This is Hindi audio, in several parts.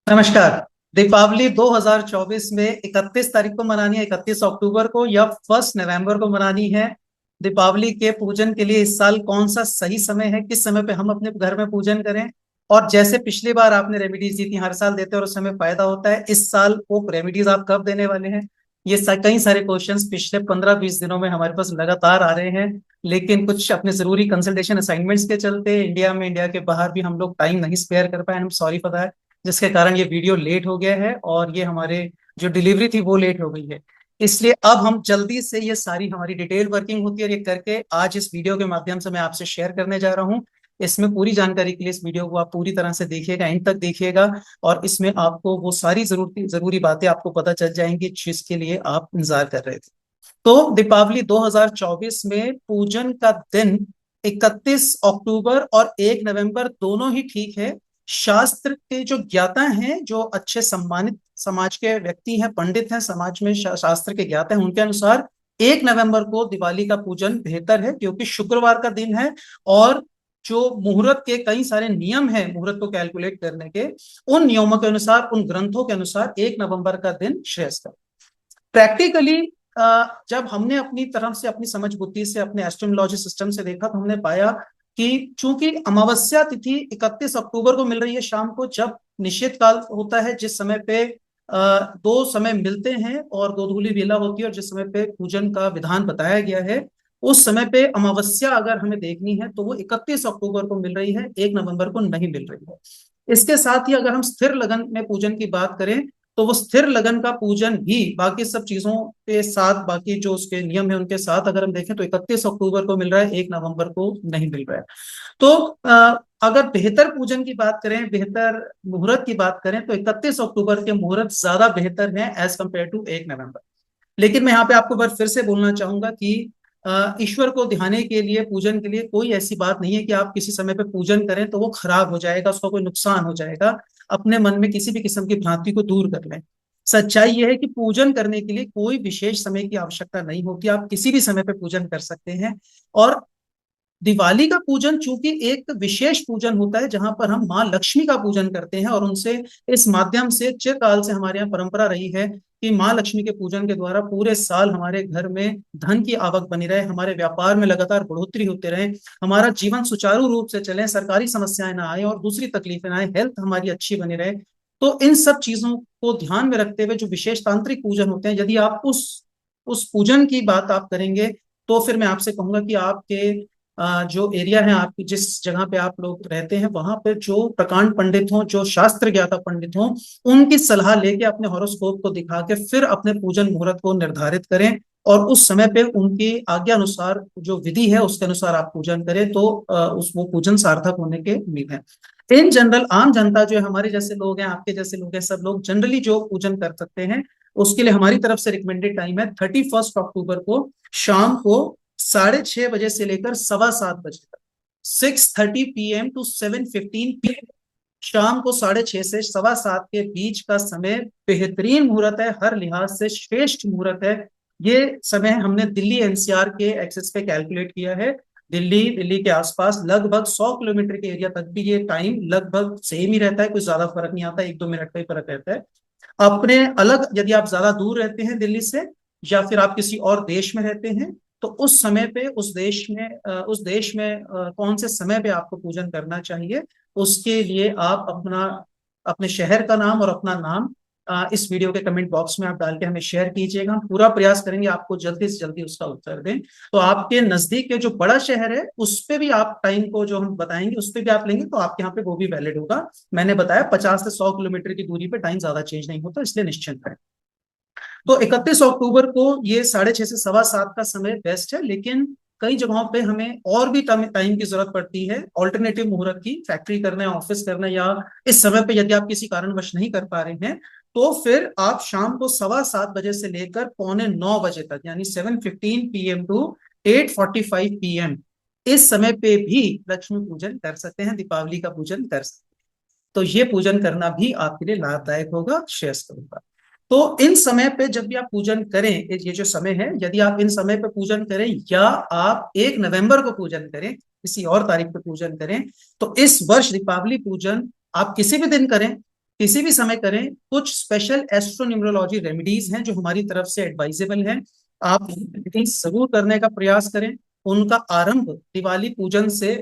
नमस्कार। दीपावली 2024 में 31 तारीख को मनानी है, 31 अक्टूबर को या 1 नवंबर को मनानी है। दीपावली के पूजन के लिए इस साल कौन सा सही समय है, किस समय पे हम अपने घर में पूजन करें। और जैसे पिछली बार आपने रेमेडीज दी थी, हर साल देते हैं और उस समय फायदा होता है, इस साल वो रेमेडीज आप कब देने वाले हैं। कई सारे क्वेश्चंस पिछले 15-20 दिनों में हमारे पास लगातार आ रहे हैं। लेकिन कुछ अपने जरूरी कंसल्टेशन असाइनमेंट्स के चलते इंडिया के बाहर भी हम लोग टाइम नहीं स्पेयर कर पाए। हम सॉरी फॉर दैट, जिसके कारण ये वीडियो लेट हो गया है और ये हमारे जो डिलीवरी थी वो लेट हो गई है। इसलिए अब हम जल्दी से ये सारी हमारी डिटेल वर्किंग होती है और ये करके आज इस वीडियो के माध्यम से मैं आपसे शेयर करने जा रहा हूँ। इसमें पूरी जानकारी के लिए इस वीडियो को आप पूरी तरह से देखिएगा, एंड तक देखिएगा। और इसमें आपको वो सारी जरूरी बातें आपको पता चल जाएंगी जिसके लिए आप इंतजार कर रहे थे। तो दीपावली 2024 में पूजन का दिन 31 अक्टूबर और 1 नवंबर दोनों ही ठीक है। शास्त्र के जो ज्ञाता हैं, जो अच्छे सम्मानित समाज के व्यक्ति हैं, पंडित हैं समाज में, शास्त्र के ज्ञाता हैं, उनके अनुसार 1 नवंबर को दिवाली का पूजन बेहतर है, क्योंकि शुक्रवार का दिन है। और जो मुहूर्त के कई सारे नियम हैं मुहूर्त को कैलकुलेट करने के, उन नियमों के अनुसार, उन ग्रंथों के अनुसार 1 नवंबर का दिन श्रेष्ठ है। प्रैक्टिकली जब हमने अपनी तरफ से, अपनी समझ बुद्धि से, अपने एस्ट्रोनोलॉजी सिस्टम से देखा, तो हमने पाया कि चूंकि अमावस्या तिथि 31 अक्टूबर को मिल रही है शाम को, जब निश्चित काल होता है, जिस समय पे दो समय मिलते हैं और गोधूली वेला होती है, और जिस समय पे पूजन का विधान बताया गया है, उस समय पे अमावस्या अगर हमें देखनी है तो वो 31 अक्टूबर को मिल रही है, 1 नवंबर को नहीं मिल रही है। इसके साथ ही अगर हम स्थिर लगन में पूजन की बात करें, तो वो स्थिर लगन का पूजन भी बाकी सब चीजों के साथ, बाकी जो उसके नियम है उनके साथ अगर हम देखें, तो 31 अक्टूबर को मिल रहा है, 1 नवंबर को नहीं मिल रहा है। तो अगर बेहतर पूजन की बात करें, बेहतर मुहूर्त की बात करें, तो 31 अक्टूबर के मुहूर्त ज्यादा बेहतर है एज कम्पेयर टू 1 नवंबर। लेकिन मैं यहाँ पे आपको बार फिर से बोलना चाहूंगा कि ईश्वर को ध्याने के लिए, पूजन के लिए कोई ऐसी बात नहीं है कि आप किसी समय पे पूजन करें तो वो खराब हो जाएगा, उसका कोई नुकसान हो जाएगा। अपने मन में किसी भी किस्म की भ्रांति को दूर कर लें। सच्चाई यह है कि पूजन करने के लिए कोई विशेष समय की आवश्यकता नहीं होती, आप किसी भी समय पे पूजन कर सकते हैं। और दिवाली का पूजन चूंकि एक विशेष पूजन होता है, जहां पर हम माँ लक्ष्मी का पूजन करते हैं, और उनसे, इस माध्यम से चिरकाल से हमारे यहाँ परंपरा रही है कि माँ लक्ष्मी के पूजन के द्वारा पूरे साल हमारे घर में धन की आवक बनी रहे, हमारे व्यापार में लगातार बढ़ोतरी होते रहे, हमारा जीवन सुचारू रूप से चले, सरकारी समस्याएं ना आए और दूसरी तकलीफें ना आए, हेल्थ हमारी अच्छी बनी रहे। तो इन सब चीजों को ध्यान में रखते हुए जो विशेष तांत्रिक पूजन होते हैं, यदि आप उस पूजन की बात आप करेंगे, तो फिर मैं आपसे कहूंगा कि आपके जो एरिया है, आपकी जिस जगह पे आप लोग रहते हैं, वहां पे जो प्रकांड पंडित हों, जो शास्त्र ज्ञाता पंडित हों, उनकी सलाह लेके, अपने हॉरोस्कोप को दिखा के फिर अपने पूजन मुहूर्त को निर्धारित करें। और उस समय पे उनकी आज्ञा अनुसार, जो विधि है उसके अनुसार आप पूजन करें, तो उस वो पूजन सार्थक होने के उम्मीद है। इन जनरल आम जनता जो है, हमारे जैसे लोग हैं, आपके जैसे लोग हैं, सब लोग जनरली जो पूजन कर सकते हैं, उसके लिए हमारी तरफ से रिकमेंडेड टाइम है 31 अक्टूबर को शाम को 6:30 बजे से लेकर 7:15 बजे तक, 6:30 PM to 7:15 PM, शाम को 6:30 से 7:15 के बीच का समय बेहतरीन मुहूर्त है, हर लिहाज से श्रेष्ठ मुहूर्त है। ये समय हमने दिल्ली एनसीआर के एक्सेस पे कैलकुलेट किया है। दिल्ली के आसपास लगभग 100 किलोमीटर के एरिया तक भी ये टाइम लगभग सेम ही रहता है, कुछ ज्यादा फर्क नहीं आता, 1-2 मिनट का ही फर्क रहता है। अपने अलग, यदि आप ज्यादा दूर रहते हैं दिल्ली से, या फिर आप किसी और देश में रहते हैं, तो उस समय पे उस देश में कौन से समय पे आपको पूजन करना चाहिए, उसके लिए आप अपने शहर का नाम और अपना नाम इस वीडियो के कमेंट बॉक्स में आप डाल के हमें शेयर कीजिएगा। हम पूरा प्रयास करेंगे आपको जल्दी से जल्दी उसका उत्तर दें। तो आपके नजदीक के जो बड़ा शहर है, उस पे भी आप टाइम को जो हम बताएंगे उस पे भी आप लेंगे, तो आपके यहाँ पे वो भी वैलिड होगा। मैंने बताया 50 से 100 किलोमीटर की दूरी पे टाइम ज्यादा चेंज नहीं होता, इसलिए निश्चिंत है। तो 31 अक्टूबर को ये 6:30 से 7:15 का समय बेस्ट है, लेकिन कई जगहों पे हमें और भी टाइम की जरूरत पड़ती है, ऑल्टरनेटिव मुहूर्त की। फैक्ट्री करना है, ऑफिस करना है, या इस समय पे यदि आप किसी कारणवश नहीं कर पा रहे हैं, तो फिर आप शाम को 7:15 बजे से लेकर 8:45 बजे तक, यानी 7:15 PM to 8:45 PM, इस समय पे भी लक्ष्मी पूजन कर सकते हैं, दीपावली का पूजन कर सकते हैं। तो ये पूजन करना भी आपके लिए लाभदायक होगा, श्रेष्ठ होगा। तो इन समय पे जब भी आप पूजन करें, ये जो समय है, यदि आप इन समय पे पूजन करें या आप 1 नवंबर को पूजन करें, किसी और तारीख पे पूजन करें, तो इस वर्ष दीपावली पूजन आप किसी भी दिन करें, किसी भी समय करें। कुछ स्पेशल एस्ट्रोन्यूमरोलॉजी रेमेडीज हैं जो हमारी तरफ से एडवाइजेबल हैं, आप जरूर करने का प्रयास करें। उनका आरंभ दिवाली पूजन से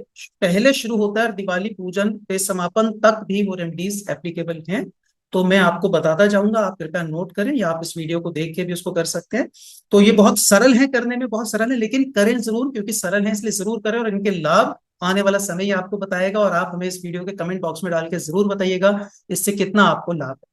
पहले शुरू होता है और दिवाली पूजन के समापन तक भी वो रेमेडीज एप्लीकेबल हैं। तो मैं आपको बताता जाऊंगा, आप कृपया नोट करें या आप इस वीडियो को देख के भी उसको कर सकते हैं। तो ये बहुत सरल है, करने में बहुत सरल है, लेकिन करें जरूर, क्योंकि सरल है इसलिए जरूर करें, और इनके लाभ आने वाला समय ही आपको बताएगा। और आप हमें इस वीडियो के कमेंट बॉक्स में डाल के जरूर बताइएगा इससे कितना आपको लाभ है।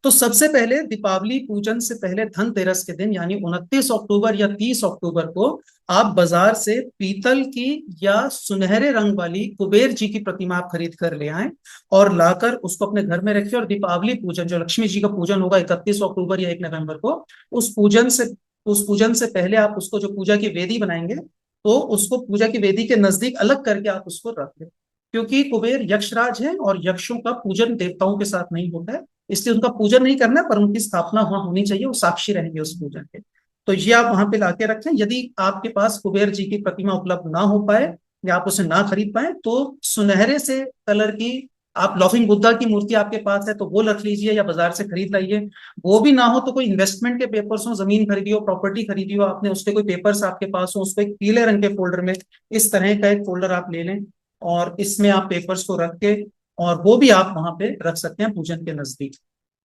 तो सबसे पहले दीपावली पूजन से पहले धनतेरस के दिन यानी 29 अक्टूबर या 30 अक्टूबर को आप बाजार से पीतल की या सुनहरे रंग वाली कुबेर जी की प्रतिमा आप खरीद कर ले आए और लाकर उसको अपने घर में रखें। और दीपावली पूजन जो लक्ष्मी जी का पूजन होगा 31 अक्टूबर या 1 नवंबर को, उस पूजन से पहले आप उसको जो पूजा की वेदी बनाएंगे तो उसको पूजा की वेदी के नजदीक अलग करके आप उसको रख दें। क्योंकि कुबेर यक्षराज है और यक्षों का पूजन देवताओं के साथ नहीं होता है, इसलिए उनका पूजन नहीं करना है, पर उनकी स्थापना वहां होनी चाहिए, वो साक्षी रहेंगे उस पूजन के। तो ये आप वहां पे लाके रखें। यदि आपके पास कुबेर जी की प्रतिमा उपलब्ध ना हो पाए या आप उसे ना खरीद पाए तो सुनहरे से कलर की आप लॉफिंग बुद्धा की मूर्ति आपके पास है तो वो रख लीजिए या बाजार से खरीद लाइए। वो भी ना हो तो कोई इन्वेस्टमेंट के पेपर्स हो, जमीन खरीदी हो, प्रॉपर्टी खरीदी हो आपने, उसके कोई पेपर्स आपके पास हो, उसको एक पीले रंग के फोल्डर में, इस तरह का एक फोल्डर आप ले लें और इसमें आप पेपर्स को रख के, और वो भी आप वहां पे रख सकते हैं पूजन के नजदीक।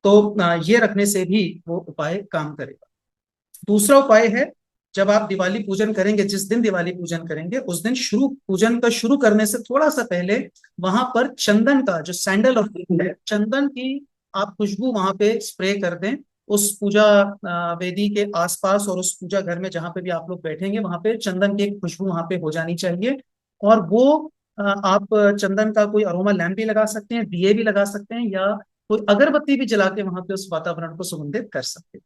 तो ये रखने से भी वो उपाय काम करेगा। दूसरा उपाय है, जब आप दिवाली पूजन करेंगे, जिस दिन दिवाली पूजन करेंगे उस दिन पूजन का शुरू करने से थोड़ा सा पहले वहां पर चंदन का जो सैंडल और है, चंदन की आप खुशबू वहां पे स्प्रे कर दें उस पूजा वेदी के आसपास, और उस पूजा घर में जहां पे भी आप लोग बैठेंगे वहां पे चंदन की एक खुशबू वहां पे हो जानी चाहिए। और वो आप चंदन का कोई अरोमा लैम्प भी लगा सकते हैं, दिए भी लगा सकते हैं, या कोई अगरबत्ती भी जला के वहां पे उस वातावरण को सुगंधित कर सकते हैं।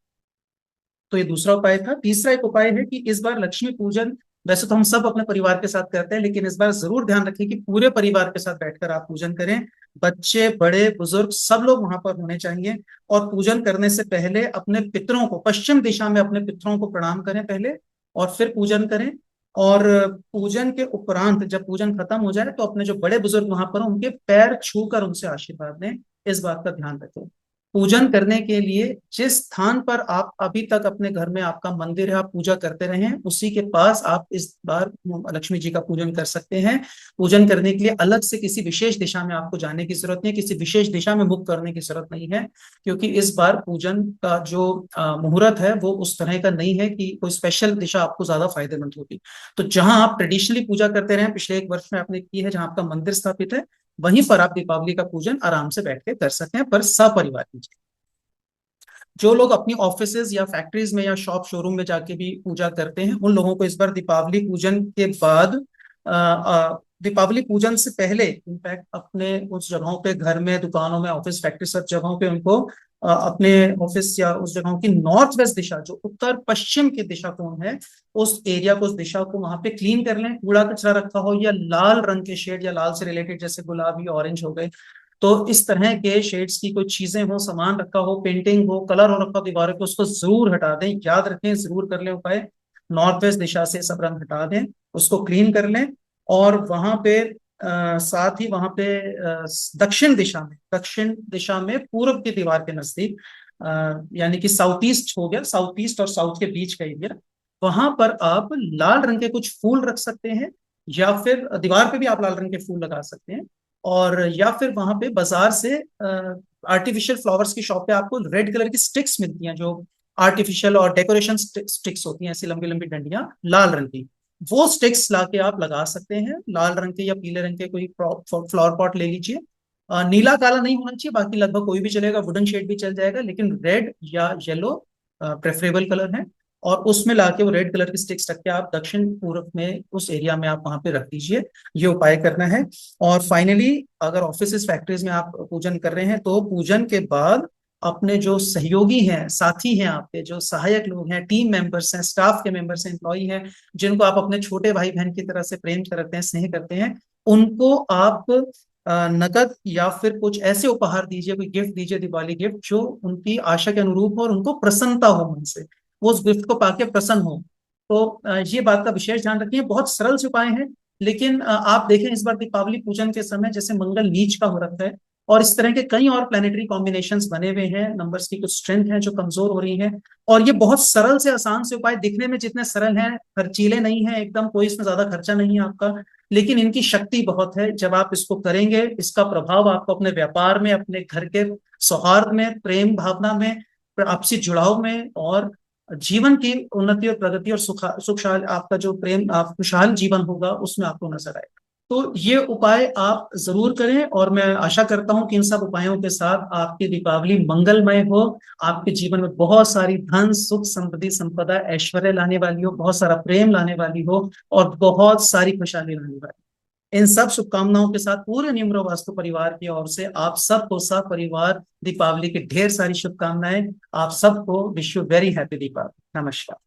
तो ये दूसरा उपाय था। तीसरा एक उपाय है कि इस बार लक्ष्मी पूजन वैसे तो हम सब अपने परिवार के साथ करते हैं, लेकिन इस बार जरूर ध्यान रखें कि पूरे परिवार के साथ बैठकर आप पूजन करें। बच्चे बड़े बुजुर्ग सब लोग वहां पर होने चाहिए। और पूजन करने से पहले अपने पितरों को, पश्चिम दिशा में अपने पितरों को प्रणाम करें पहले, और फिर पूजन करें। और पूजन के उपरांत जब पूजन खत्म हो जाए तो अपने जो बड़े बुजुर्ग वहां पर हैं, उनके पैर छूकर उनसे आशीर्वाद लें। इस बात का ध्यान रखें। पूजन करने के लिए जिस स्थान पर आप अभी तक अपने घर में आपका मंदिर है आप पूजा करते रहे हैं, उसी के पास आप इस बार लक्ष्मी जी का पूजन कर सकते हैं। पूजन करने के लिए अलग से किसी विशेष दिशा में आपको जाने की जरूरत नहीं है, किसी विशेष दिशा में मुख करने की जरूरत नहीं है, क्योंकि इस बार पूजन का जो मुहूर्त है वो उस तरह का नहीं है कि कोई स्पेशल दिशा आपको ज्यादा फायदेमंद होगी। तो जहां आप ट्रेडिशनली पूजा करते रहे पिछले 1 वर्ष में आपने की है, जहां आपका मंदिर स्थापित है, वहीं पर आप दीपावली का पूजन आराम से बैठ के कर सकते हैं, पर सपरिवार कीजिए। जो लोग अपनी ऑफिसेज या फैक्ट्रीज में या शॉप शोरूम में जाके भी पूजा करते हैं, उन लोगों को इस बार दीपावली पूजन के बाद दीपावली पूजन से पहले इनफैक्ट अपने उस जगहों पे, घर में, दुकानों में, ऑफिस फैक्ट्री सब जगहों पे उनको अपने ऑफिस या उस जगहों की नॉर्थ वेस्ट दिशा, जो उत्तर पश्चिम की दिशा कोण है, उस एरिया को, उस दिशा को वहां पे क्लीन कर लें। कूड़ा कचरा रखा हो या लाल रंग के शेड या लाल से रिलेटेड जैसे गुलाबी ऑरेंज हो गए, तो इस तरह के शेड्स की कोई चीजें हो, सामान रखा हो, पेंटिंग हो, कलर हो रखा दीवारों पे, उसको जरूर हटा दें। याद रखें, जरूर कर लें उपाय, नॉर्थ वेस्ट दिशा से सब रंग हटा दें, उसको क्लीन कर लें। और वहां पे साथ ही वहां पे दक्षिण दिशा में पूर्व की दीवार के नजदीक, यानी कि साउथ ईस्ट हो गया, साउथ ईस्ट और साउथ के बीच का एरिया, वहां पर आप लाल रंग के कुछ फूल रख सकते हैं, या फिर दीवार पे भी आप लाल रंग के फूल लगा सकते हैं। और या फिर वहां पे बाजार से आर्टिफिशियल फ्लावर्स की शॉप पे आपको रेड कलर की स्टिक्स मिलती हैं, जो आर्टिफिशियल और डेकोरेशन स्टिक्स होती हैं, ऐसी लंबी लंबी डंडियां लाल रंग की, वो स्टिक्स लाके आप लगा सकते हैं। लाल रंग के या पीले रंग के कोई फ्लावर पॉट ले लीजिए। नीला काला नहीं होना चाहिए, बाकी लगभग कोई भी चलेगा, वुडन शेड भी चल जाएगा, लेकिन रेड या येलो प्रेफरेबल कलर है। और उसमें लाके वो रेड कलर की स्टिक्स रख के आप दक्षिण पूर्व में उस एरिया में आप वहां पे रख दीजिए। ये उपाय करना है। और फाइनली, अगर ऑफिस फैक्ट्रीज में आप पूजन कर रहे हैं तो पूजन के बाद अपने जो सहयोगी हैं, साथी हैं, आपके जो सहायक लोग हैं, टीम मेंबर्स हैं, स्टाफ के मेंबर्स हैं, एम्प्लॉई हैं, जिनको आप अपने छोटे भाई बहन की तरह से प्रेम करते हैं, स्नेह करते हैं, उनको आप नकद या फिर कुछ ऐसे उपहार दीजिए, कोई गिफ्ट दीजिए, दिवाली गिफ्ट, जो उनकी आशा के अनुरूप हो और उनको प्रसन्नता हो मन से, वो उस गिफ्ट को पाके प्रसन्न हो। तो ये बात का विशेष ध्यान रखिए। बहुत सरल से उपाय हैं, लेकिन आप देखें इस बार दीपावली पूजन के समय जैसे मंगल नीच का हो रखा है, और इस तरह के कई और प्लानिटरी कॉम्बिनेशंस बने हुए हैं। नंबर्स की कुछ स्ट्रेंथ है जो कमजोर हो रही है, और ये बहुत सरल से आसान से उपाय, दिखने में जितने सरल हैं, खर्चीले नहीं है एकदम, कोई इसमें ज्यादा खर्चा नहीं है आपका, लेकिन इनकी शक्ति बहुत है। जब आप इसको करेंगे, इसका प्रभाव आपको अपने व्यापार में, अपने घर के सौहार्द में, प्रेम भावना में, आपसी जुड़ाव में, और जीवन की उन्नति और प्रगति और सुखशाल, आपका जो प्रेम, आप खुशहाल जीवन होगा उसमें आपको नजर आएगा। तो ये उपाय आप जरूर करें, और मैं आशा करता हूं कि इन सब उपायों के साथ आपकी दीपावली मंगलमय हो, आपके जीवन में बहुत सारी धन, सुख, समृद्धि, संपदा, ऐश्वर्य लाने वाली हो, बहुत सारा प्रेम लाने वाली हो, और बहुत सारी खुशहाली लाने वाली। इन सब शुभकामनाओं के साथ पूरे न्यूमरो वास्तु परिवार की ओर से आप सबको, सब परिवार, दीपावली की ढेर सारी शुभकामनाएं। आप सबको wish you very happy Deepavali. नमस्कार।